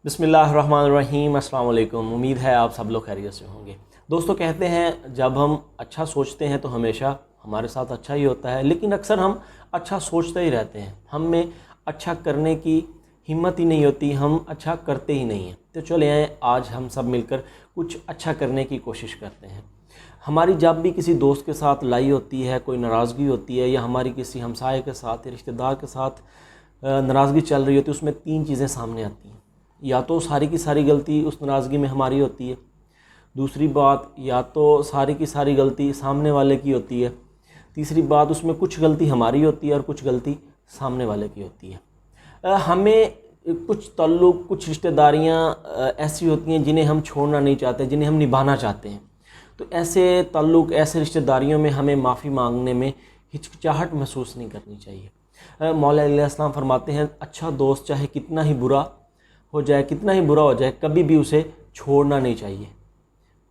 बिस्मिल्लाहिर्रहमानिर्रहीम। अस्सलाम वालेकुम। उम्मीद है आप सब लोग खैरियत से होंगे। दोस्तों, कहते हैं जब हम अच्छा सोचते हैं तो हमेशा हमारे साथ अच्छा ही होता है, लेकिन अक्सर हम अच्छा सोचते ही रहते हैं, हम में अच्छा करने की हिम्मत ही नहीं होती, हम अच्छा करते ही नहीं हैं। तो चले आए, आज हम सब मिलकर कुछ अच्छा करने की कोशिश करते हैं। हमारी जब भी किसी दोस्त के साथ लड़ाई होती है, कोई नाराज़गी होती है, या हमारी किसी हमसाये के साथ या रिश्तेदार के साथ नाराज़गी चल रही होती है, उसमें तीन चीज़ें सामने आती हैं। या तो सारी की सारी गलती उस नाराज़गी में हमारी होती है, दूसरी बात या तो सारी की सारी गलती सामने वाले की होती है, तीसरी बात उसमें कुछ गलती हमारी होती है और कुछ गलती सामने वाले की होती है। हमें कुछ ताल्लुक़, कुछ रिश्तेदारियाँ ऐसी होती हैं जिन्हें हम छोड़ना नहीं चाहते, जिन्हें हम निभाना चाहते हैं। तो ऐसे ताल्लुक़, ऐसे रिश्तेदारियों में हमें माफ़ी मांगने में हिचकिचाहट महसूस नहीं करनी चाहिए। मौला अलैहिस्सलाम फरमाते हैं, अच्छा दोस्त चाहे कितना ही बुरा हो जाए, कितना ही बुरा हो जाए, कभी भी उसे छोड़ना नहीं चाहिए।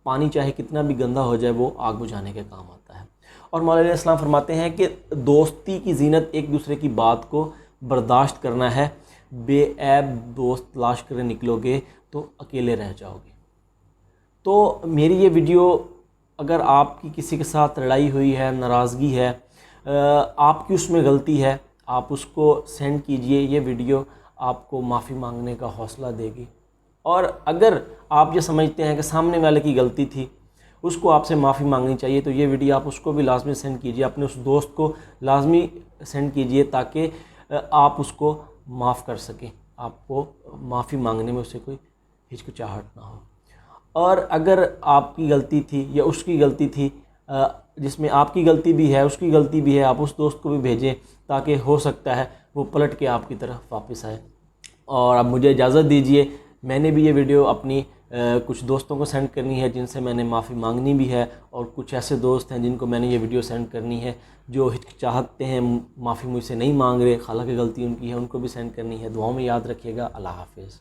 पानी चाहे कितना भी गंदा हो जाए, वो आग बुझाने के काम आता है। और मौला अलैहिस्सलाम फरमाते हैं कि दोस्ती की ज़ीनत एक दूसरे की बात को बर्दाश्त करना है। बेऐब दोस्त तलाश कर निकलोगे तो अकेले रह जाओगे। तो मेरी ये वीडियो, अगर आपकी किसी के साथ लड़ाई हुई है, नाराज़गी है, आपकी उसमें गलती है, आप उसको सेंड कीजिए। ये वीडियो आपको माफ़ी मांगने का हौसला देगी। और अगर आप ये समझते हैं कि सामने वाले की गलती थी, उसको आपसे माफ़ी मांगनी चाहिए, तो ये वीडियो आप उसको भी लाजमी सेंड कीजिए, अपने उस दोस्त को लाजमी सेंड कीजिए, ताकि आप उसको माफ़ कर सकें, आपको माफ़ी मांगने में उससे कोई हिचकिचाहट ना हो। और अगर आपकी गलती थी या उसकी गलती थी, जिसमें आपकी गलती भी है, उसकी गलती भी है, आप उस दोस्त को भी भेजें, ताकि हो सकता है वो पलट के आपकी तरफ वापस आए। और अब मुझे इजाज़त दीजिए, मैंने भी ये वीडियो अपनी कुछ दोस्तों को सेंड करनी है जिनसे मैंने माफ़ी मांगनी भी है, और कुछ ऐसे दोस्त हैं जिनको मैंने ये वीडियो सेंड करनी है जो हिचकिचाहते हैं, माफ़ी मुझसे नहीं मांग रहे, हालांकि गलती उनकी है, उनको भी सेंड करनी है। दुआओं में याद रखिएगा। अल्लाह हाफ़िज़।